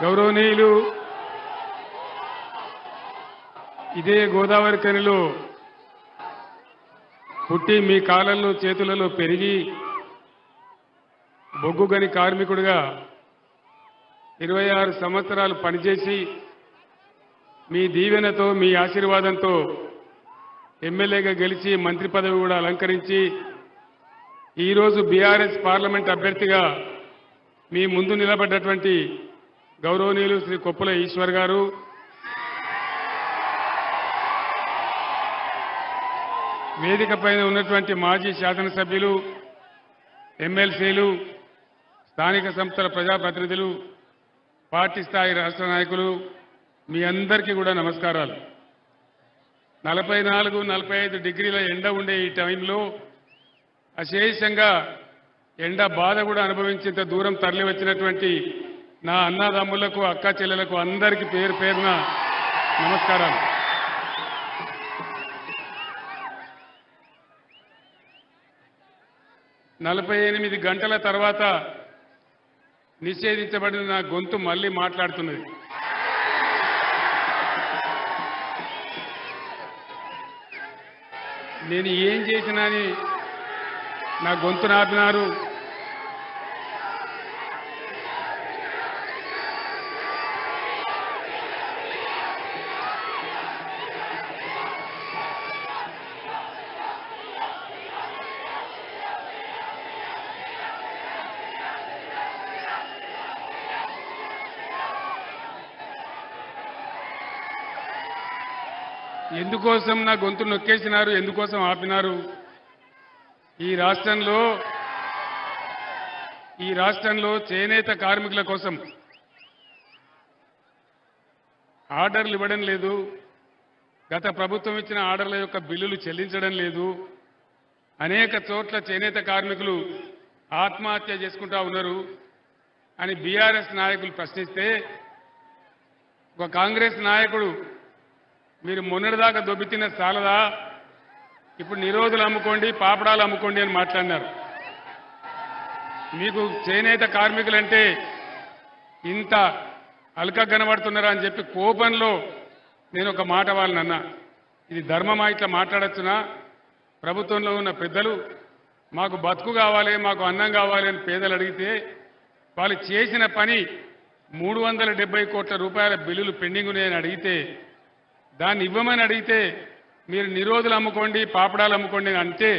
గౌరవనీయులు ఇదే గోదావరి కనిలో పుట్టి మీ కాళ్ళల్లో చేతులలో పెరిగి బొగ్గుగని కార్మికుడిగా 26 సంవత్సరాలు పనిచేసి మీ దీవెనతో మీ ఆశీర్వాదంతో ఎమ్మెల్యేగా గెలిచి మంత్రి పదవి కూడా అలంకరించి ఈరోజు బీఆర్ఎస్ పార్లమెంట్ అభ్యర్థిగా మీ ముందు నిలబడ్డటువంటి గౌరవనీయులు శ్రీ కొప్పుల ఈశ్వర్ గారు, వేదిక పైన ఉన్నటువంటి మాజీ శాసనసభ్యులు, ఎమ్మెల్సీలు, స్థానిక సంస్థల ప్రజాప్రతినిధులు, పార్టీ స్థాయి రాష్ట్ర నాయకులు, మీ అందరికీ కూడా నమస్కారాలు. 44-45 డిగ్రీల ఎండ ఉండే ఈ టైంలో అశేషంగా ఎండ బాధ కూడా అనుభవించేంత దూరం తరలి వచ్చినటువంటి నా అన్నదమ్ములకు, అక్క చెల్లెలకు అందరికీ పేరు పేరున నమస్కారాలు. నలభై 48 గంటల తర్వాత నిషేధించబడిన నా గొంతు మళ్ళీ మాట్లాడుతున్నది. నేను ఏం చేసినా అని నా గొంతు నాపినారు. ఎందుకోసం నా గొంతు నొక్కేసినారు, ఎందుకోసం ఆపినారు? ఈ రాష్ట్రంలో చేనేత కార్మికుల కోసం ఆర్డర్లు ఇవ్వడం లేదు. గత ప్రభుత్వం ఇచ్చిన ఆర్డర్ల యొక్క బిల్లులు చెల్లించడం లేదు. అనేక చోట్ల చేనేత కార్మికులు ఆత్మహత్య చేసుకుంటా ఉన్నారు అని బీఆర్ఎస్ నాయకులు ప్రశ్నిస్తే, ఒక కాంగ్రెస్ నాయకుడు మీరు మొన్నటిదాకా దొబ్బితిన్న చాలదా, ఇప్పుడు నిరోధులు అమ్ముకోండి, పాపడాలు అమ్ముకోండి అని మాట్లాడినారు. మీకు చేనేత కార్మికులంటే ఇంత అల్క కనబడుతున్నారా అని చెప్పి కోపంలో నేను ఒక మాట వాళ్ళనన్నా, ఇది ధర్మమా ఇట్లా మాట్లాడచ్చునా? ప్రభుత్వంలో ఉన్న పెద్దలు మాకు బతుకు కావాలి, మాకు అన్నం కావాలి అని పేదలు అడిగితే వాళ్ళు చేసిన పని 370 కోట్ల రూపాయల బిల్లులు పెండింగ్ ఉన్నాయని అడిగితే, దాన్ని ఇవ్వమని అడిగితే మీరు నిరోధులు అమ్ముకోండి, పాపడాలు అమ్ముకోండి అని అంటే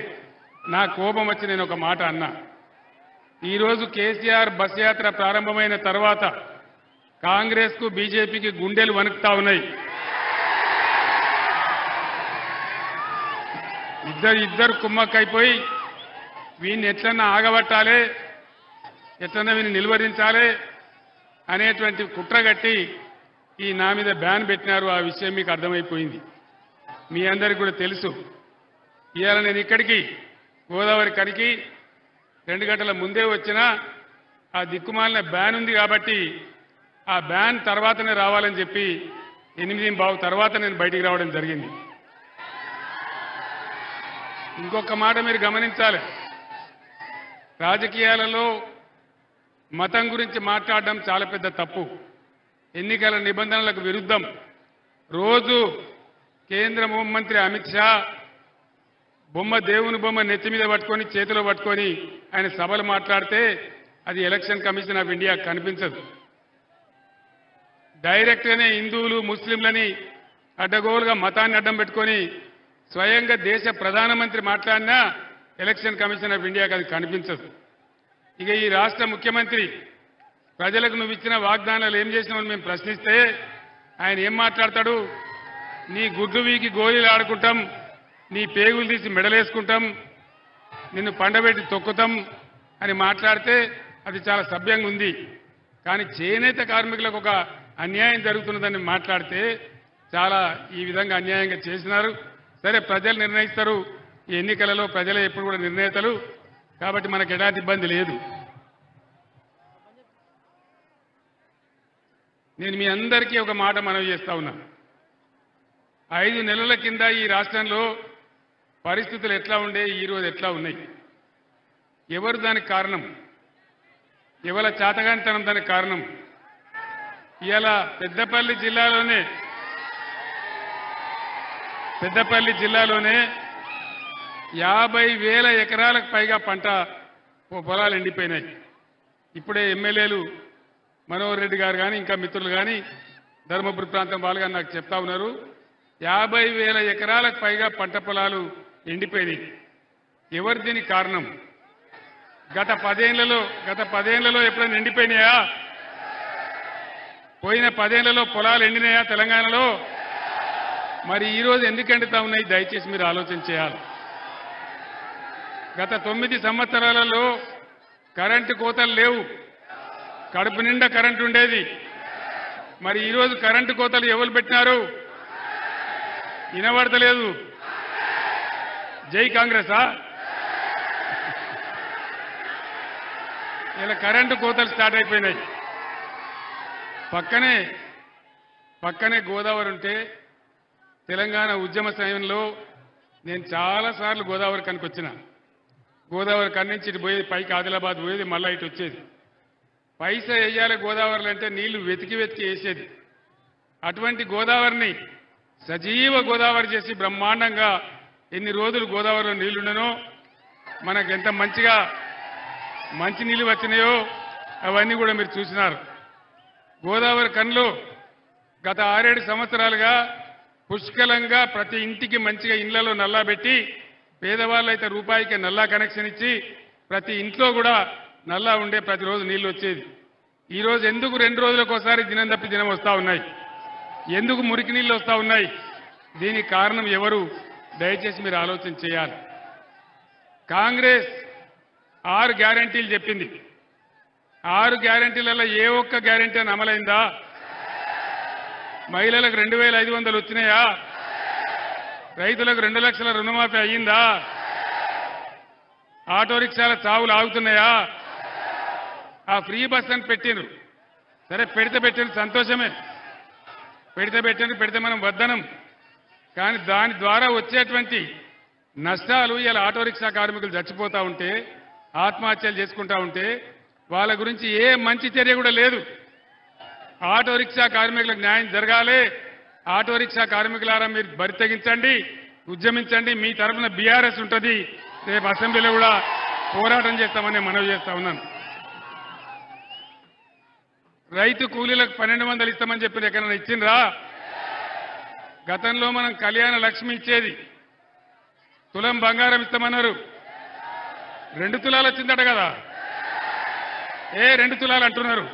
నా కోపం వచ్చి నేను ఒక మాట అన్నా. ఈరోజు కేసీఆర్ బస్ యాత్ర ప్రారంభమైన తర్వాత కాంగ్రెస్కు బీజేపీకి గుండెలు వణుకుతా ఉన్నాయి. ఇద్దరు కుమ్మక్కైపోయి వీడిని ఎట్లన్నా ఆగబట్టాలి, ఎట్లన్నా వీడిని నిలువరించాలి అనేటువంటి కుట్రగట్టి ఈ నా మీద బ్యాన్ పెట్టినారు. ఆ విషయం మీకు అర్థమైపోయింది, మీ అందరికీ కూడా తెలుసు. ఇవాళ నేను ఇక్కడికి గోదావరి కరికి 2 గంటల ముందే వచ్చినా ఆ దిక్కుమాలిన బ్యాన్ ఉంది కాబట్టి ఆ బ్యాన్ తర్వాతనే రావాలని చెప్పి 8:15 తర్వాత నేను బయటికి రావడం జరిగింది. ఇంకొక మాట మీరు గమనించాలి, రాజకీయాలలో మతం గురించి మాట్లాడడం చాలా పెద్ద తప్పు. ఎన్నికల నిబంధనలకు విరుద్ధం. రోజు కేంద్ర హోంమంత్రి అమిత్ షా దేవుని బొమ్మ నెత్తి మీద పట్టుకొని చేతిలో పట్టుకొని ఆయన సభలు మాట్లాడితే అది ఎలక్షన్ కమిషన్ ఆఫ్ ఇండియా కనిపించదు. డైరెక్ట్గానే హిందువులు, ముస్లింలని అడ్డగోలుగా మతాన్ని అడ్డం పెట్టుకొని స్వయంగా దేశ ప్రధానమంత్రి మాట్లాడినా ఎలక్షన్ కమిషన్ ఆఫ్ ఇండియాకి అది కనిపించదు. ఇక ఈ రాష్ట్ర ముఖ్యమంత్రి ప్రజలకు నువ్వు ఇచ్చిన వాగ్దానాలు ఏం చేసినావని మేము ప్రశ్నిస్తే ఆయన ఏం మాట్లాడతాడు? నీ గుడ్లు వీకి గోళీలు ఆడుకుంటాం, నీ పేగులు తీసి మెడలేసుకుంటాం, నిన్ను పండబెట్టి తొక్కుతాం అని మాట్లాడితే అది చాలా సభ్యంగా ఉంది. కానీ చేనేత కార్మికులకు ఒక అన్యాయం జరుగుతున్నదని మాట్లాడితే చాలా ఈ విధంగా అన్యాయంగా చేసినారు. సరే, ప్రజలు నిర్ణయిస్తారు. ఈ ఎన్నికలలో ప్రజలే ఎప్పుడు కూడా నిర్ణేతలు కాబట్టి మనకు ఎలాంటి ఇబ్బంది లేదు. నేను మీ అందరికీ ఒక మాట మనవి చేస్తా ఉన్నా. 5 నెలల కింద ఈ రాష్ట్రంలో పరిస్థితులు ఎట్లా ఉండే, ఈరోజు ఎట్లా ఉన్నాయి? ఎవరు దానికి కారణం? ఎవరి చాతగానితనం దానికి కారణం? ఇవాళ పెద్దపల్లి జిల్లాలోనే 50,000 ఎకరాలకు పైగా పంట పొలాలు ఎండిపోయినాయి. ఇప్పుడే ఎమ్మెల్యేలు మనోహర్ రెడ్డి గారు కానీ ఇంకా మిత్రులు కానీ ధర్మపురి ప్రాంతం వాళ్ళు కానీ నాకు చెప్తా ఉన్నారు 50,000 ఎకరాలకు పైగా పంట పొలాలు ఎండిపోయినాయి. ఎవరు దీనికి కారణం? గత 10 ఏళ్లలో ఎప్పుడైనా ఎండిపోయినాయా? పోయిన 10 ఏళ్లలో పొలాలు ఎండినాయా తెలంగాణలో? మరి ఈరోజు ఎందుకు ఎండుతా ఉన్నాయి? దయచేసి మీరు ఆలోచన చేయాలి. గత 9 సంవత్సరాలలో కరెంటు కోతలు లేవు, కడుపు నిండా కరెంటు ఉండేది. మరి ఈరోజు కరెంటు కోతలు ఎవరు పెట్టినారు? వినబడతలేదు. జై కాంగ్రెసా? ఇలా కరెంటు కోతలు స్టార్ట్ అయిపోయినాయి. పక్కనే గోదావరి ఉంటే తెలంగాణ ఉద్యమ సమయంలో నేను చాలాసార్లు గోదావరి కనికి వచ్చిన. గోదావరి కన్ని నుంచి ఇటు పోయేది, పైకి ఆదిలాబాద్ పోయేది, మళ్ళీ ఇటు వచ్చేది. పైసా వేయాలి గోదావరిలో అంటే నీళ్లు వెతికి వేసేది. అటువంటి గోదావరిని సజీవ గోదావరి చేసి బ్రహ్మాండంగా ఎన్ని రోజులు గోదావరిలో నీళ్లుండనో, మనకు ఎంత మంచి నీళ్లు వచ్చినాయో అవన్నీ కూడా మీరు చూసినారు. గోదావరి కన్లో గత 6-7 సంవత్సరాలుగా పుష్కలంగా ప్రతి ఇంటికి మంచిగా ఇళ్లలో నల్లా పెట్టి, పేదవాళ్ళైతే రూపాయికి నల్లా కనెక్షన్ ఇచ్చి ప్రతి ఇంట్లో కూడా నల్లా ఉండే ప్రతిరోజు నీళ్లు వచ్చేది. ఈరోజు ఎందుకు 2 రోజులకు ఒకసారి దినం తప్పి దినం వస్తూ ఉన్నాయి? ఎందుకు మురికి నీళ్ళు వస్తూ ఉన్నాయి? దీనికి కారణం ఎవరు? దయచేసి మీరు ఆలోచన చేయాలి. కాంగ్రెస్ 6 గ్యారంటీలు చెప్పింది. 6 గ్యారంటీలలో ఏ ఒక్క గ్యారంటీ అని అమలైందా? మహిళలకు 2,500 వచ్చినాయా? రైతులకు 2 లక్షల రుణమాఫీ అయ్యిందా? ఆటో రిక్షాల చావులు ఆగుతున్నాయా? ఆ ఫ్రీ బస్ అని పెట్టిండ్రు. సరే, పెట్టిండ్రు, సంతోషమే. పెడితే మనం వద్దనం. కానీ దాని ద్వారా వచ్చేటువంటి నష్టాలు, ఇలా ఆటో రిక్షా కార్మికులు చచ్చిపోతూ ఉంటే, ఆత్మహత్యలు చేసుకుంటా ఉంటే వాళ్ళ గురించి ఏ మంచి చర్య కూడా లేదు. ఆటో రిక్షా కార్మికులకు న్యాయం జరగాలి. ఆటో రిక్షా కార్మికులారా మీరు బరి తెగించండి, ఉద్యమించండి. మీ తరఫున బీఆర్ఎస్ ఉంటుంది. రేపు అసెంబ్లీలో కూడా పోరాటం చేస్తామని మనవి చేస్తా ఉన్నాను. రైతు కూలీలకు 1,200 ఇస్తామని చెప్పి ఎక్కడైనా ఇచ్చిండ్రా? గతంలో మనం కళ్యాణ లక్ష్మి ఇచ్చేది, తులం బంగారం ఇస్తామన్నారు. 2 తులాలు వచ్చిందట కదా. 2 తులాలు అంటున్నారు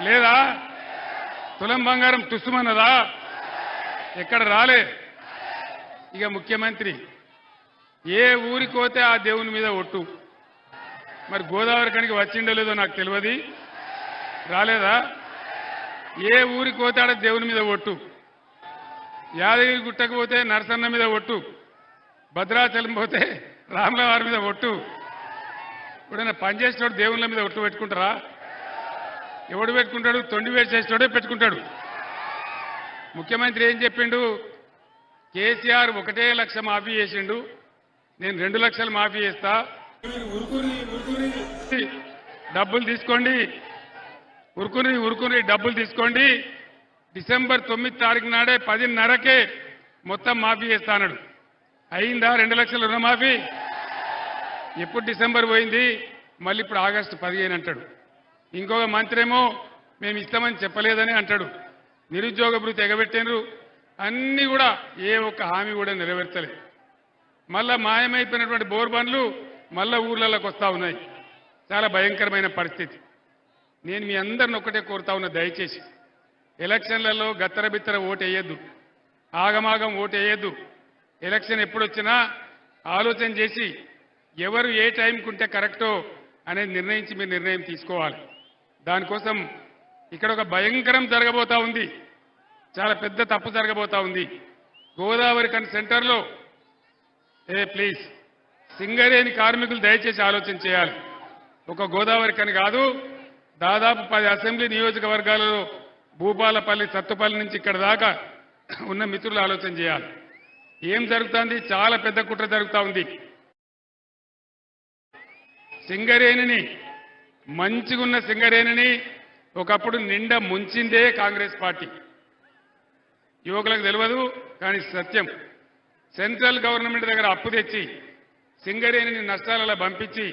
లేదా? తులం బంగారం తుస్సుమన్నదా? ఎక్కడ రాలే. ఇక ముఖ్యమంత్రి ఏ ఊరికి పోతే ఆ దేవుని మీద ఒట్టు. మరి గోదావరి కనికి వచ్చిండో లేదో నాకు తెలియదు. రాలేదా? ఏ ఊరికి పోతే ఆడ దేవుని మీద ఒట్టు. యాదగిరి గుట్టకు పోతే నరసన్న మీద ఒట్టు, భద్రాచలం పోతే రాముల వారి మీద ఒట్టు. ఇప్పుడైనా పనిచేసేటోడు దేవుళ్ళ మీద ఒట్టు పెట్టుకుంటారా? ఎవడు పెట్టుకుంటాడు? తొండి వేసేటోడే పెట్టుకుంటాడు. ముఖ్యమంత్రి ఏం చెప్పిండు? కేసీఆర్ 1 లక్ష మాఫీ చేసిండు, నేను 2 లక్షలు మాఫీ చేస్తా, డబ్బులు తీసుకోండి, ఉరుకుని డబ్బులు తీసుకోండి. డిసెంబర్ 9 తారీఖు నాడే 10:30కే మొత్తం మాఫీ చేస్తానడు. అయిందా 2 లక్షల రుణమాఫీ? ఎప్పుడు డిసెంబర్ పోయింది, మళ్ళీ ఇప్పుడు ఆగస్టు 15 అంటాడు. ఇంకొక మంత్రి ఏమో మేము ఇస్తామని చెప్పలేదని అంటాడు. నిరుద్యోగ భృతి ఎగబెట్టినరు. అన్నీ కూడా ఏ ఒక్క హామీ కూడా నెరవేర్చలేదు. మళ్ళా మాయమైపోయినటువంటి బోర్ బండ్లు మళ్ళా ఊర్లలోకి వస్తూ ఉన్నాయి. చాలా భయంకరమైన పరిస్థితి. నేను మీ అందరిని ఒక్కటే కోరుతా ఉన్నా, దయచేసి ఎలక్షన్లలో గత్తర బిత్తర ఓటు వేయద్దు, ఆగమాగం ఓటు వేయద్దు. ఎలక్షన్ ఎప్పుడు వచ్చినా ఆలోచన చేసి ఎవరు ఏ టైంకి ఉంటే కరెక్టో అనేది నిర్ణయించి మీరు నిర్ణయం తీసుకోవాలి. దానికోసం ఇక్కడ ఒక భయంకరం జరగబోతా ఉంది, చాలా పెద్ద తప్పు జరగబోతా ఉంది. గోదావరి కన్ సెంటర్లో ప్లీజ్ సింగరేణి కార్మికులు దయచేసి ఆలోచన చేయాలి. ఒక గోదావరి కని కాదు, దాదాపు 10 అసెంబ్లీ నియోజకవర్గాలలో భూపాలపల్లి, సత్తుపల్లి నుంచి ఇక్కడ దాకా ఉన్న మిత్రులు ఆలోచన చేయాలి. ఏం జరుగుతుంది? చాలా పెద్ద కుట్ర జరుగుతూ ఉంది. సింగరేణిని, మంచిగున్న సింగరేణిని ఒకప్పుడు నిండా ముంచిందే కాంగ్రెస్ పార్టీ. యువకులకు తెలియదు కానీ సత్యం. సెంట్రల్ గవర్నమెంట్ దగ్గర అప్పు తెచ్చి సింగరేణిని నష్టాలలో పంపించి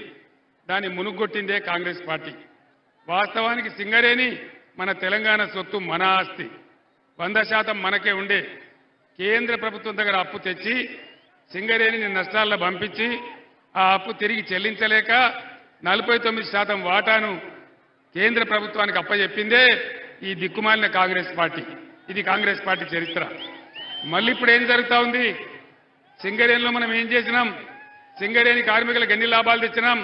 దాన్ని మునుగొట్టిందే కాంగ్రెస్ పార్టీ. వాస్తవానికి సింగరేణి మన తెలంగాణ సొత్తు, మన ఆస్తి. 100% మనకే ఉండే. కేంద్ర ప్రభుత్వం దగ్గర అప్పు తెచ్చి సింగరేణిని నష్టాల్లో పంపించి ఆ అప్పు తిరిగి చెల్లించలేక 49% వాటాను కేంద్ర ప్రభుత్వానికి అప్పచెప్పిందే ఈ దిక్కుమాలిన కాంగ్రెస్ పార్టీ. ఇది కాంగ్రెస్ పార్టీ చరిత్ర. మళ్ళీ ఇప్పుడు ఏం జరుగుతా ఉంది? సింగరేణిలో మనం ఏం చేసినాం? సింగరేణి కార్మికులకు ఎన్ని లాభాలు తెచ్చినాం?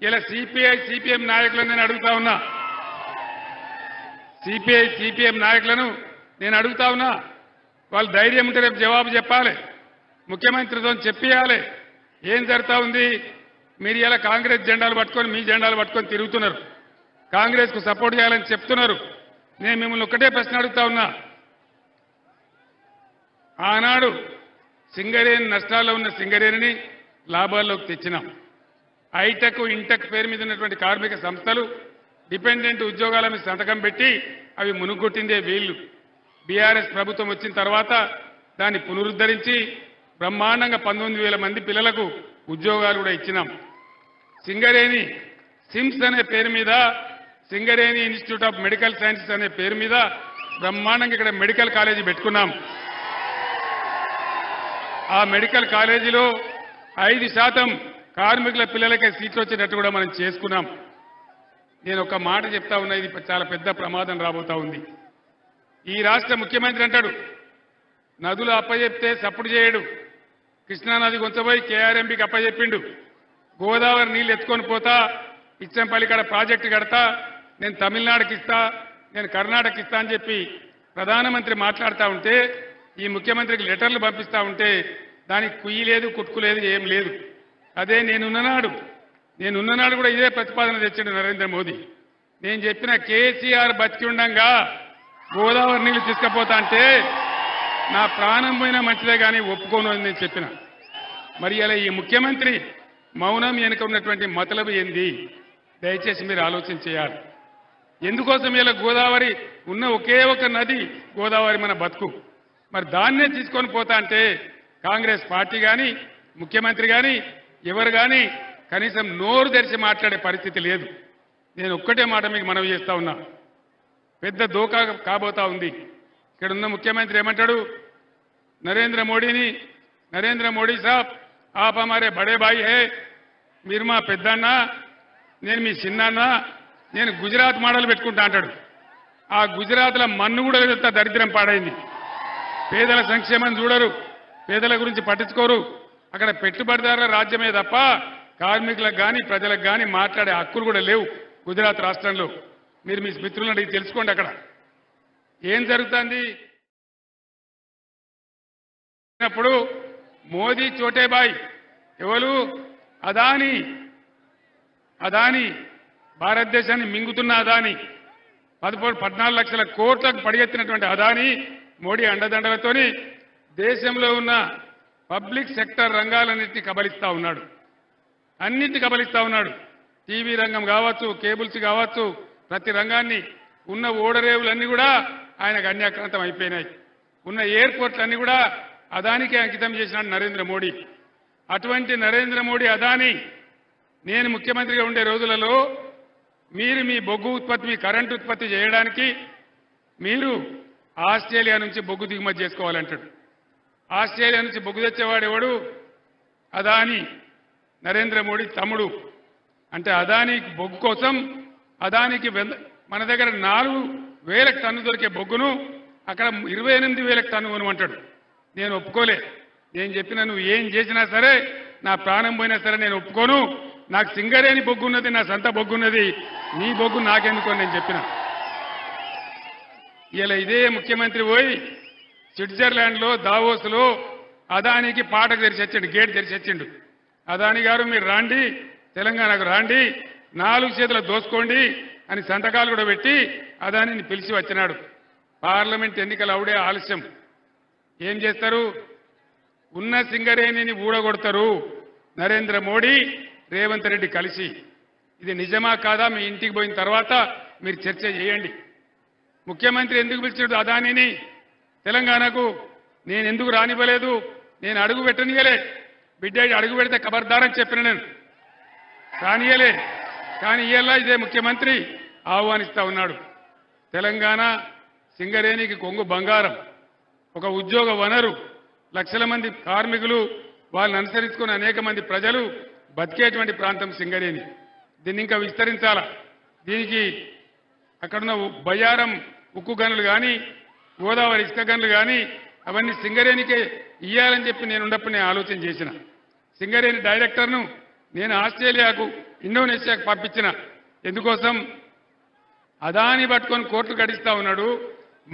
ఇలా సిపిఐ సిపిఎం నాయకులను నేను అడుగుతా ఉన్నా. సిపిఐ సిపిఎం నాయకులను నేను అడుగుతా ఉన్నా. వాళ్ళు ధైర్యం ఉంటే రేపు జవాబు చెప్పాలి, ముఖ్యమంత్రితో చెప్పియాలి. ఏం జరుగుతా ఉంది? మీరు ఇలా కాంగ్రెస్ జెండాలు పట్టుకొని, మీ జెండాలు పట్టుకొని తిరుగుతున్నారు. కాంగ్రెస్కు సపోర్ట్ చేయాలని చెప్తున్నారు. నేను మిమ్మల్ని ఒక్కటే ప్రశ్న అడుగుతా ఉన్నా. ఆనాడు సింగరేణి నష్టాల్లో ఉన్న సింగరేణిని లాభాల్లోకి తెచ్చినాం. ఐటెక్, ఇంటెక్ పేరు మీద ఉన్నటువంటి కార్మిక సంస్థలు డిపెండెంట్ ఉద్యోగాల మీద సంతకం పెట్టి అవి మునుగొట్టిందే వీళ్ళు. బీఆర్ఎస్ ప్రభుత్వం వచ్చిన తర్వాత దాన్ని పునరుద్ధరించి బ్రహ్మాండంగా 19,000 మంది పిల్లలకు ఉద్యోగాలు కూడా ఇచ్చినాం. సింగరేణి సిమ్స్ అనే పేరు మీద, Singareni institute of medical sciences అనే పేరు మీద బ్రహ్మాండంగా ఇక్కడ మెడికల్ కాలేజీ పెట్టుకున్నాం. ఆ మెడికల్ కాలేజీలో 5% కార్మికుల పిల్లలకే సీట్లు వచ్చేటట్టు కూడా మనం చేసుకున్నాం. నేను ఒక మాట చెప్తా ఉన్నా, ఇది చాలా పెద్ద ప్రమాదం రాబోతా ఉంది. ఈ రాష్ట్ర ముఖ్యమంత్రి అంటాడు నదులు అప్పచెప్తే సప్పుడు చేయడు. కృష్ణానది కొంచెపోయి కేఆర్ఎంబీకి అప్పచెప్పిండు. గోదావరి నీళ్ళు ఎత్తుకొని పోతా, ఇచ్చంపల్లి కాడ ప్రాజెక్టు కడతా, నేను తమిళనాడుకి ఇస్తా, నేను కర్ణాటకకి ఇస్తా అని చెప్పి ప్రధానమంత్రి మాట్లాడుతూ ఉంటే, ఈ ముఖ్యమంత్రికి లెటర్లు పంపిస్తూ ఉంటే దానికి కుయ్యి లేదు, కుట్టుకు లేదు, ఏం లేదు. అదే నేనున్ననాడు కూడా ఇదే ప్రతిపాదన తెచ్చాడు నరేంద్ర మోదీ. నేను చెప్పిన కేసీఆర్ బతికి ఉండంగా గోదావరి నీళ్లు తీసుకుపోతా అంటే నా ప్రాణం పోయినా మంచిదే కానీ ఒప్పుకోను అని నేను చెప్పిన. మరి అలా ఈ ముఖ్యమంత్రి మౌనం వెనుక ఉన్నటువంటి మతలబు ఏంది? దయచేసి మీరు ఆలోచన చేయాలి. ఎందుకోసం ఇలా గోదావరి ఉన్న ఒకే ఒక నది గోదావరి మన బతుకు. మరి దాన్నే తీసుకొని పోతా అంటే కాంగ్రెస్ పార్టీ కానీ, ముఖ్యమంత్రి కానీ, ఎవరు కానీ కనీసం నోరు తెరిచి మాట్లాడే పరిస్థితి లేదు. నేను ఒక్కటే మాట మీకు మనవి చేస్తా ఉన్నా. పెద్ద దోకా కాబోతా ఉంది. ఇక్కడ ఉన్న ముఖ్యమంత్రి ఏమంటాడు? నరేంద్ర మోడీ సాబ్ ఆప్ హమారే బడే భాయి హే, మీరు మా పెద్దన్న, నేను మీ చిన్నన్న, నేను గుజరాత్ మోడల్ పెట్టుకుంటా అంటాడు. ఆ గుజరాత్లో మన్ను కూడా వెళ్తా దరిద్రం పాడైంది. పేదల సంక్షేమం చూడరు, పేదల గురించి పట్టించుకోరు. అక్కడ పెట్టుబడిదారుల రాజ్యమే తప్ప కార్మికులకు కానీ ప్రజలకు కానీ మాట్లాడే హక్కులు కూడా లేవు గుజరాత్ రాష్ట్రంలో. మీరు మీ మిత్రులను అడిగి తెలుసుకోండి అక్కడ ఏం జరుగుతుంది. అప్పుడు మోదీ చోటేబాయ్ ఎవరు? అదాని భారతదేశాన్ని మింగుతున్న అదాని, 14 లక్షల కోట్లకు పడిగెత్తినటువంటి అదాని మోడీ అండదండలతోని దేశంలో ఉన్న పబ్లిక్ సెక్టర్ రంగాలన్నింటినీ కబలిస్తా ఉన్నాడు. అన్నింటినీ కబలిస్తా ఉన్నాడు. టీవీ రంగం కావచ్చు, కేబుల్స్ కావచ్చు, ప్రతి రంగాన్ని, ఉన్న ఓడరేవులన్నీ కూడా ఆయనకు అన్యాక్రాంతం అయిపోయినాయి. ఉన్న ఎయిర్పోర్ట్లన్నీ కూడా అదానికే అంకితం చేసినాడు నరేంద్ర మోడీ. అటువంటి నరేంద్ర మోడీ అదాని నేను ముఖ్యమంత్రిగా ఉండే రోజులలో మీరు మీ బొగ్గు ఉత్పత్తి, మీ కరెంటు ఉత్పత్తి చేయడానికి మీరు ఆస్ట్రేలియా నుంచి బొగ్గు దిగుమతి చేసుకోవాలంటాడు. ఆస్ట్రేలియా నుంచి బొగ్గు తెచ్చేవాడు ఎవడు? అదాని, నరేంద్ర మోడీ తమ్ముడు. అంటే అదాని బొగ్గు కోసం అదానికి మన దగ్గర 4,000 టన్ను దొరికే బొగ్గును అక్కడ 28,000 టన్ను కొనమంటాడు. నేను ఒప్పుకోలే. నేను చెప్పిన నువ్వు ఏం చేసినా సరే, నా ప్రాణం పోయినా సరే నేను ఒప్పుకోను. నాకు సింగరేణి బొగ్గు ఉన్నది, నా సొంత బొగ్గు ఉన్నది, నీ బొగ్గు నాకెందుకు అని నేను చెప్పిన. ఇలా ఇదే ముఖ్యమంత్రి పోయి స్విట్జర్లాండ్లో దావోస్లో అదానికి పాటకు తెరిచొచ్చిండు, గేట్ తెరిచొచ్చిండు. అదాని గారు మీరు రాండి, తెలంగాణకు రాండి, 4 చేతులు దోసుకోండి అని సంతకాలు కూడా పెట్టి అదానిని పిలిచి వచ్చినాడు. పార్లమెంట్ ఎన్నికలు అవుడే ఆలస్యం. ఏం చేస్తారు? ఉన్న సింగరేణిని ఊడగొడతారు నరేంద్ర మోడీ, రేవంత్ రెడ్డి కలిసి. ఇది నిజమా కాదా మీ ఇంటికి పోయిన తర్వాత మీరు చర్చ చేయండి. ముఖ్యమంత్రి ఎందుకు పిలిచాడు అదానిని తెలంగాణకు? నేను ఎందుకు రానివ్వలేదు? నేను అడుగు పెట్టనియలే. బిడ్డ అడుగు పెడితే ఖబర్దారని చెప్పిన నేను రానియలే. కానీ ఇవాళ ఇదే ముఖ్యమంత్రి ఆహ్వానిస్తా ఉన్నాడు. తెలంగాణ సింగరేణికి కొంగు బంగారం, ఒక ఉద్యోగ వనరు, లక్షల మంది కార్మికులు వాళ్ళని అనుసరించుకుని అనేక మంది ప్రజలు బతికేటువంటి ప్రాంతం సింగరేణి. దీన్ని ఇంకా విస్తరించాలా. దీనికి అక్కడున్న బయ్యారం ఉక్కు గనులు కానీ, గోదావరి ఇసుక గనులు కానీ అవన్నీ సింగరేణికే ఇయ్యాలని చెప్పి నేనున్నప్పుడు నేను ఆలోచన చేసిన. సింగరేణి డైరెక్టర్ను నేను ఆస్ట్రేలియాకు, ఇండోనేషియాకు పంపించిన. ఎందుకోసం? అదాని పట్టుకొని కోర్టు గడిస్తా ఉన్నాడు.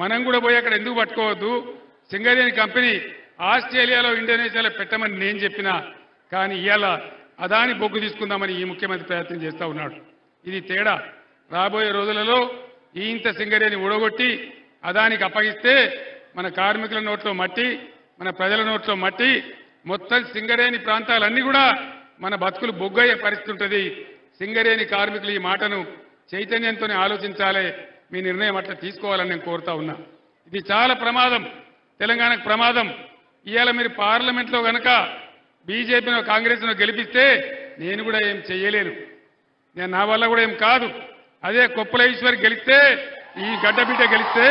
మనం కూడా పోయి అక్కడ ఎందుకు పట్టుకోవద్దు? సింగరేణి కంపెనీ ఆస్ట్రేలియాలో, ఇండోనేషియాలో పెట్టమని నేను చెప్పిన. కానీ ఇవాళ అదాని బొగ్గు తీసుకుందామని ఈ ముఖ్యమంత్రి ప్రయత్నం చేస్తూ ఉన్నాడు. ఇది తేడా. రాబోయే రోజులలో ఈ ఇంత సింగరేణి ఊడగొట్టి అదానికి అప్పగిస్తే మన కార్మికుల నోట్లో మట్టి, మన ప్రజల నోట్లో మట్టి, మొత్తం సింగరేణి ప్రాంతాలన్నీ కూడా మన బతుకులు బొగ్గయ్యే పరిస్థితి ఉంటుంది. సింగరేణి కార్మికులు ఈ మాటను చైతన్యంతోనే ఆలోచించాలి. మీ నిర్ణయం అట్లా తీసుకోవాలని నేను కోరుతా ఉన్నా. ఇది చాలా ప్రమాదం, తెలంగాణకు ప్రమాదం. ఇవాళ మీరు పార్లమెంట్లో గనక బీజేపీనో కాంగ్రెస్ను గెలిపిస్తే నేను కూడా ఏం చెయ్యలేను. నేను నా వల్ల కూడా ఏం కాదు. అదే కొప్పుల ఈశ్వర్ గెలిస్తే, ఈ గడ్డబిడ్డ గెలిస్తే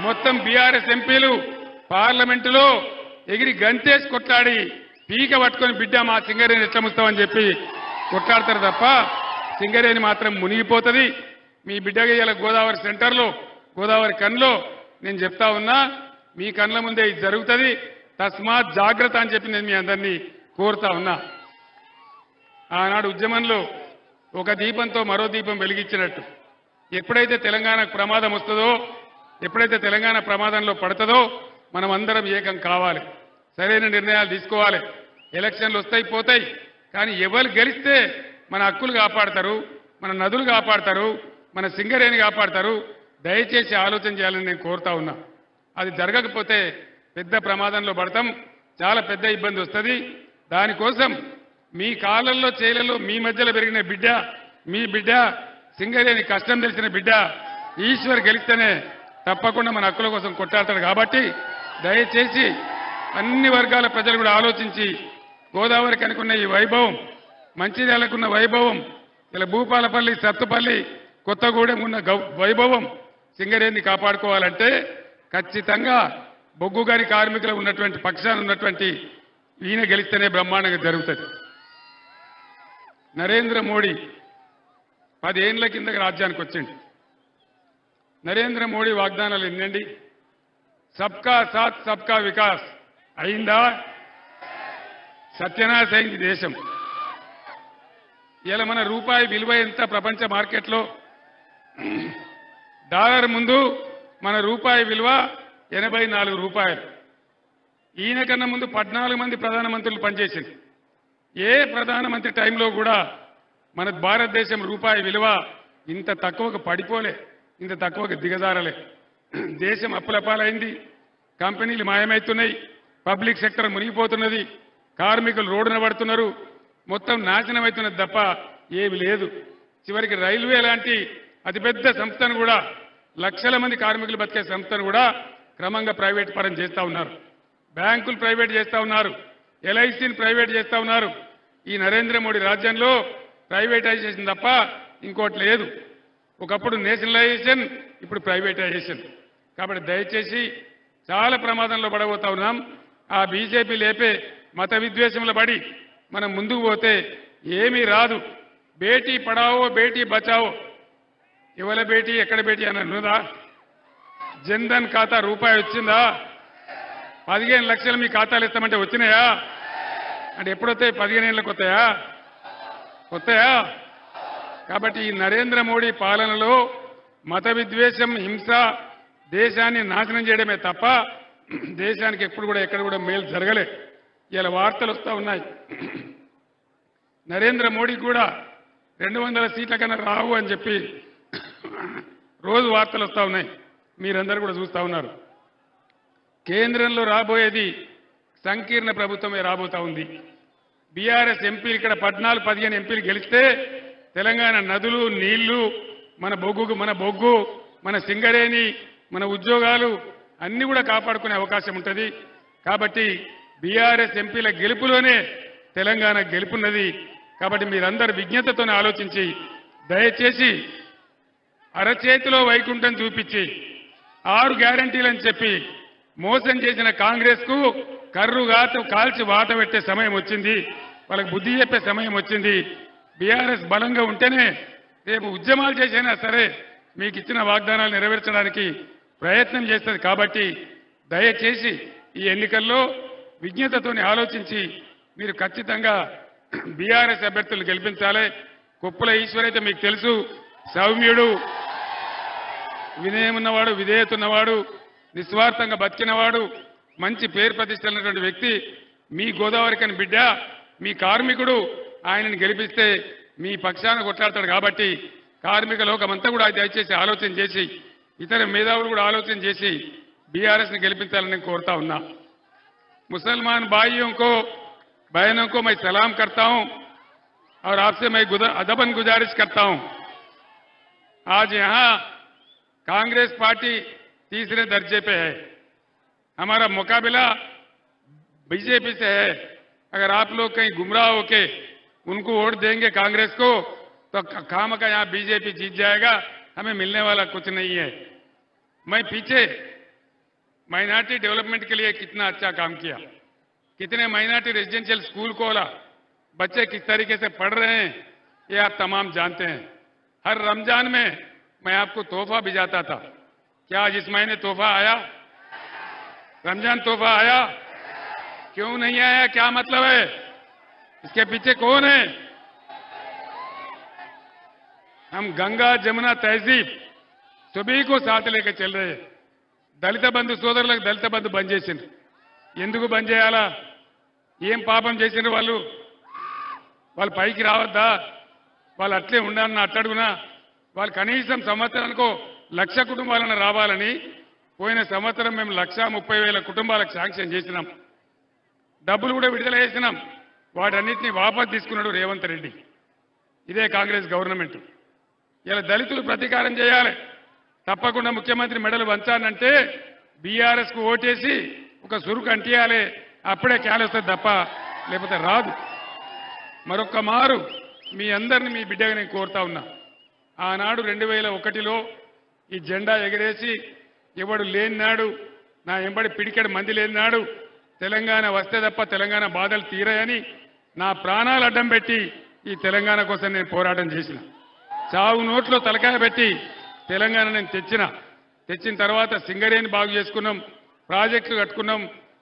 మొత్తం బీఆర్ఎస్ ఎంపీలు పార్లమెంటులో ఎగిరి గంతేసి కొట్లాడి పీక పట్టుకొని బిడ్డ మా సింగరేణి ఎట్లా ముస్తామని చెప్పి కొట్లాడతారు తప్ప సింగరేణి మాత్రం మునిగిపోతుంది. మీ బిడ్డగా ఇలా గోదావరి సెంటర్లో, గోదావరి కన్లో నేను చెప్తా ఉన్నా, మీ కళ్ళ ముందే ఇది జరుగుతుంది. తస్మాత్ జాగ్రత్త అని చెప్పి నేను మీ అందరినీ కోరుతా ఉన్నా. ఆనాడు ఉద్యమంలో ఒక దీపంతో మరో దీపం వెలిగించినట్టు ఎప్పుడైతే తెలంగాణకు ప్రమాదం వస్తుందో, ఎప్పుడైతే తెలంగాణ ప్రమాదంలో పడుతుందో మనం అందరం ఏకం కావాలి. సరైన నిర్ణయాలు తీసుకోవాలి. ఎలక్షన్లు వస్తాయి పోతాయి, కానీ ఎవరు గెలిస్తే మన హక్కులు కాపాడతారు, మన నదులు కాపాడతారు, మన సింగరేణి కాపాడతారు. దయచేసి ఆలోచన చేయాలని నేను కోరుతా ఉన్నా. అది జరగకపోతే పెద్ద ప్రమాదంలో పడతాం, చాలా పెద్ద ఇబ్బంది వస్తుంది. దానికోసం మీ కాళ్ళల్లో చేలల్లో మీ మధ్యలో పెరిగిన బిడ్డ, మీ బిడ్డ, సింగరేణి కష్టం తెలిసిన బిడ్డ ఈశ్వర్ గెలిస్తేనే తప్పకుండా మన హక్కుల కోసం కొట్టాడతాడు. కాబట్టి దయచేసి అన్ని వర్గాల ప్రజలు కూడా ఆలోచించి గోదావరికి అనుకున్న ఈ వైభవం, మంచిర్యాలకున్న వైభవం, ఇలా భూపాలపల్లి, సత్తుపల్లి, కొత్తగూడెం ఉన్న వైభవం సింగరేణిని కాపాడుకోవాలంటే ఖచ్చితంగా బొగ్గు గారి కార్మికులు ఉన్నటువంటి పక్షాన ఉన్నటువంటి ఈయన గెలిస్తేనే బ్రహ్మాండంగా జరుగుతుంది. నరేంద్ర మోడీ 10 ఏళ్ల కిందకి రాజ్యానికి వచ్చింది. నరేంద్ర మోడీ వాగ్దానాలు ఎన్నండి? సబ్కా సాత్ సబ్కా వికాస్ అయిందా? సత్యనాశ అయింది దేశం. ఇలా మన రూపాయి విలువ ఎంత ప్రపంచ మార్కెట్లో? డాలర్ ముందు మన రూపాయి విలువ 84 రూపాయలు. ఈయన కన్నా ముందు 14 మంది ప్రధానమంత్రులు పనిచేసింది. ఏ ప్రధానమంత్రి టైంలో కూడా మన భారతదేశం రూపాయి విలువ ఇంత తక్కువకు పడిపోలే, ఇంత తక్కువకు దిగజారలే. దేశం అప్పులపాలైంది, కంపెనీలు మాయమవుతున్నాయి, పబ్లిక్ సెక్టర్ మునిగిపోతున్నది, కార్మికులు రోడ్డున పడుతున్నారు, మొత్తం నాశనం అవుతున్నది తప్ప ఏమి లేదు. చివరికి రైల్వే లాంటి అతిపెద్ద సంస్థను కూడా, లక్షల మంది కార్మికులు బతికే సంస్థను కూడా క్రమంగా ప్రైవేట్ పరం చేస్తూ ఉన్నారు. బ్యాంకులు ప్రైవేట్ చేస్తూ ఉన్నారు, ఎల్ఐసిని ప్రైవేట్ చేస్తూ ఉన్నారు. ఈ నరేంద్ర మోడీ రాజ్యంలో ప్రైవేటైజేషన్ తప్ప ఇంకోటి లేదు. ఒకప్పుడు నేషనలైజేషన్, ఇప్పుడు ప్రైవేటైజేషన్. కాబట్టి దయచేసి చాలా ప్రమాదంలో పడబోతా ఉన్నాం. ఆ బీజేపీ లేపే మత విద్వేషంలో పడి మనం ముందుకు పోతే ఏమీ రాదు. బేటీ పడావో బేటీ బచావో, ఎవల బేటీ ఎక్కడ బేటీ అని అన్నదా? జన్ధన్ ఖాతా రూపాయి వచ్చిందా? 15 లక్షలు మీ ఖాతాలు ఇస్తామంటే వచ్చినాయా? అంటే ఎప్పుడొస్తాయి? 15 ఏళ్ళకి వస్తాయా? కాబట్టి ఈ నరేంద్ర మోడీ పాలనలో మత విద్వేషం, హింస దేశాన్ని నాశనం చేయడమే తప్ప దేశానికి ఎప్పుడు కూడా ఎక్కడ కూడా మేలు జరగలే. ఇలా వార్తలు వస్తూ ఉన్నాయి. నరేంద్ర మోడీ కూడా 200 సీట్ల కన్నా రావు అని చెప్పి రోజు వార్తలు వస్తూ ఉన్నాయి. మీరందరూ కూడా చూస్తూ ఉన్నారు. కేంద్రంలో రాబోయేది సంకీర్ణ ప్రభుత్వమే రాబోతా ఉంది. బీఆర్ఎస్ ఎంపీలు ఇక్కడ 14-15 ఎంపీలు గెలిస్తే తెలంగాణ నదులు, నీళ్లు, మన బొగ్గు మన సింగరేణి మన ఉద్యోగాలు అన్ని కూడా కాపాడుకునే అవకాశం ఉంటుంది. కాబట్టి బీఆర్ఎస్ ఎంపీల గెలుపులోనే తెలంగాణ గెలుపున్నది. కాబట్టి మీరందరూ విజ్ఞతతోనే ఆలోచించి దయచేసి అరచేతిలో వైకుంఠం చూపించి 6 గ్యారంటీలని చెప్పి మోసం చేసిన కాంగ్రెస్ కు కాల్చి వాత పెట్టే సమయం వచ్చింది. వాళ్ళకి బుద్ధి చెప్పే సమయం వచ్చింది. బీఆర్ఎస్ బలంగా ఉంటేనే రేపు ఉద్యమాలు చేసైనా సరే మీకు ఇచ్చిన వాగ్దానాలు నెరవేర్చడానికి ప్రయత్నం చేస్తుంది. కాబట్టి దయచేసి ఈ ఎన్నికల్లో విజ్ఞతతోని ఆలోచించి మీరు ఖచ్చితంగా బీఆర్ఎస్ అభ్యర్థులు గెలిపించాలి. కొప్పుల ఈశ్వర్ అయితే మీకు తెలుసు, సౌమ్యుడు, వినయం ఉన్నవాడు, విధేయత ఉన్నవాడు, నిస్వార్థంగా బతికినవాడు, మంచి పేరు ప్రతిష్టలున్నటువంటి వ్యక్తి. మీ గోదావరికని బిడ్డ, మీ కార్మికుడు. ఆయనను గెలిపిస్తే మీ పక్షాన కొట్లాడతాడు. కాబట్టి కార్మిక లోకమంతా కూడా దయచేసి ఆలోచన చేసి ఇతర మేధావులు కూడా ఆలోచన చేసి బీఆర్ఎస్ ని గెలిపించాలని నేను కోరుతా ఉన్నా. मुसलमान भाइयों को बहनों को मैं सलाम करता हूं और आपसे मैं अदबन गुजारिश करता हूं। आज यहां कांग्रेस पार्टी तीसरे दर्जे पे है, हमारा मुकाबला बीजेपी से है। अगर आप लोग कहीं गुमराह होके उनको वोट देंगे कांग्रेस को तो खाम का यहां बीजेपी जीत जाएगा, हमें मिलने वाला कुछ नहीं है। मैं पीछे माइनॉरिटी डेवलपमेंट के लिए कितना अच्छा काम किया, कितने माइनॉरिटी रेजिडेंशियल स्कूल खोला, बच्चे किस तरीके से पढ़ रहे हैं ये आप तमाम जानते हैं। हर रमजान में मैं आपको तोहफा भिजाता था। क्या आज इस महीने तोहफा आया? रमजान तोहफा आया? क्यों नहीं आया? क्या मतलब है? इसके पीछे कौन है? हम गंगा जमुना तहजीब सभी को साथ लेकर चल रहे हैं। దళిత బంధు సోదరులకు దళిత బంధు బంద్ చేసిండ్రు. ఎందుకు బంద్ చేయాలా? ఏం పాపం చేసిండ్రు వాళ్ళు? వాళ్ళు పైకి రావద్దా? వాళ్ళు అట్లే ఉండాలన్న అట్టడుగునా? వాళ్ళు కనీసం సంవత్సరానికో 1,00,000 కుటుంబాలను రావాలని పోయిన సంవత్సరం మేము 1,30,000 కుటుంబాలకు శాంక్షన్ చేసినాం. డబ్బులు కూడా విడుదల చేసినాం. వాటన్నిటిని వాపసు తీసుకున్నాడు రేవంత్ రెడ్డి. ఇదే కాంగ్రెస్ గవర్నమెంట్. ఇలా దళితులు ప్రతీకారం చేయాలి. తప్పకుండా ముఖ్యమంత్రి మెడలు వంచానంటే బీఆర్ఎస్ కు ఓటేసి ఒక సురుకు అంటియాలి. అప్పుడే క్యాలొస్తుంది తప్ప లేకపోతే రాదు. మరొక్క మారు మీ అందరిని మీ బిడ్డగా నేను కోరుతా ఉన్నా. ఆనాడు 2001లో ఈ జెండా ఎగరేసి ఎవడు లేనినాడు, నా ఎంబడి పిడికెడు మంది లేనినాడు తెలంగాణ వస్తే తప్ప తెలంగాణ బాధలు తీరాయని నా ప్రాణాలు అడ్డం పెట్టి ఈ తెలంగాణ కోసం నేను పోరాటం చేసిన. చావు నోట్లో తలకాయ పెట్టి తెలంగాణ నేను తెచ్చిన తర్వాత సింగరేణి బాగు చేసుకున్నాం, ప్రాజెక్టులు కట్టుకున్నాం,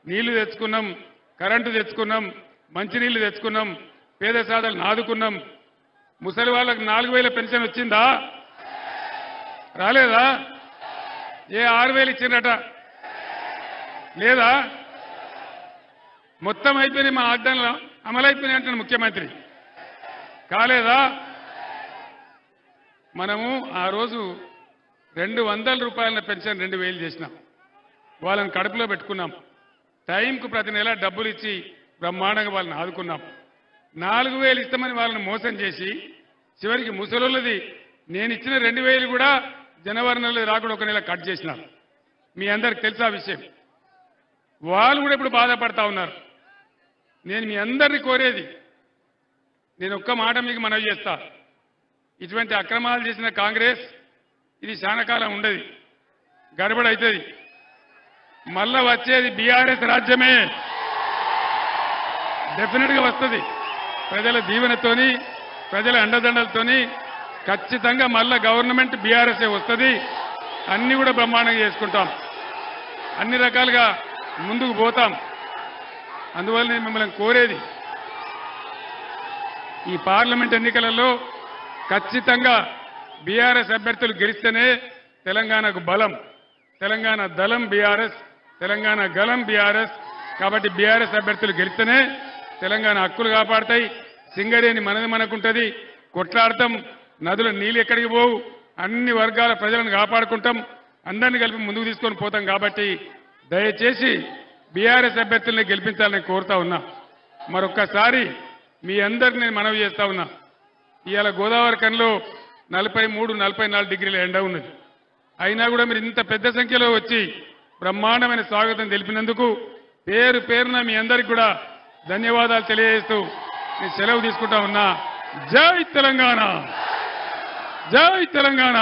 నీళ్లు తెచ్చుకున్నాం, కరెంటు తెచ్చుకున్నాం, మంచినీళ్లు తెచ్చుకున్నాం, పేద సాధనలు ఆదుకున్నాం. ముసలి వాళ్ళకి 4,000 పెన్షన్ వచ్చిందా? రాలేదా? ఏ 6,000 ఇచ్చిందట? లేదా? మొత్తం అయిపోయినాయి. మా వాగ్దానాలు అమలైపోయినాయి అంటున్న ముఖ్యమంత్రి. కాలేదా? మనము ఆ రోజు 200 రూపాయల పెన్షన్ 2,000 చేసినాం. వాళ్ళని కడుపులో పెట్టుకున్నాం. టైంకు ప్రతి నెల డబ్బులు ఇచ్చి బ్రహ్మాండంగా వాళ్ళని ఆదుకున్నాం. 4,000 ఇస్తామని వాళ్ళని మోసం చేసి చివరికి ముసలోళ్ళది నేను ఇచ్చిన 2,000 కూడా జనవరి నెలలో రాకుండా ఒక నెల కట్ చేసినారు. మీ అందరికి తెలుసా విషయం? వాళ్ళు కూడా ఇప్పుడు బాధపడతా ఉన్నారు. నేను మీ అందరినీ కోరేది, నేను ఒక్క మాట మీకు మనవి చేస్తా. ఇటువంటి అక్రమాలు చేసిన కాంగ్రెస్ ఇది శానకాలం ఉండదు, గడబడవుతుంది. మళ్ళా వచ్చేది బీఆర్ఎస్ రాజ్యమే. డెఫినెట్ గా వస్తుంది. ప్రజల దీవెనతోని ప్రజల అండదండలతోని ఖచ్చితంగా మళ్ళా గవర్నమెంట్ బీఆర్ఎస్ వస్తుంది. అన్ని కూడా బ్రహ్మాండంగా చేసుకుంటాం, అన్ని రకాలుగా ముందుకు పోతాం. అందువల్ల నేను మిమ్మల్ని కోరేది, ఈ పార్లమెంట్ ఎన్నికలలో ఖచ్చితంగా బీఆర్ఎస్ అభ్యర్థులు గెలిస్తేనే తెలంగాణకు బలం. తెలంగాణ దళం బీఆర్ఎస్, తెలంగాణ గలం బీఆర్ఎస్. కాబట్టి బీఆర్ఎస్ అభ్యర్థులు గెలిస్తేనే తెలంగాణ హక్కులు కాపాడతాయి. సింగరేణి మనది మనకుంటది, కొట్లాడతాం. నదుల నీళ్ళు ఎక్కడికి పోవు, అన్ని వర్గాల ప్రజలను కాపాడుకుంటాం, అందరినీ కలిపి ముందుకు తీసుకొని పోతాం. కాబట్టి దయచేసి బీఆర్ఎస్ అభ్యర్థుల్ని గెలిపించాలని కోరుతా ఉన్నా. మరొక్కసారి మీ అందరిని నేను మనవి చేస్తా ఉన్నా. ఇవాళ గోదావరి కనిలో 43-44 డిగ్రీల ఎండ ఉన్నది. అయినా కూడా మీరు ఇంత పెద్ద సంఖ్యలో వచ్చి బ్రహ్మాండమైన స్వాగతం తెలిపినందుకు పేరు పేరున మీ అందరికి కూడా ధన్యవాదాలు తెలియజేస్తూ నేను సెలవు తీసుకుంటా ఉన్నా. జై తెలంగాణ, జై తెలంగాణ.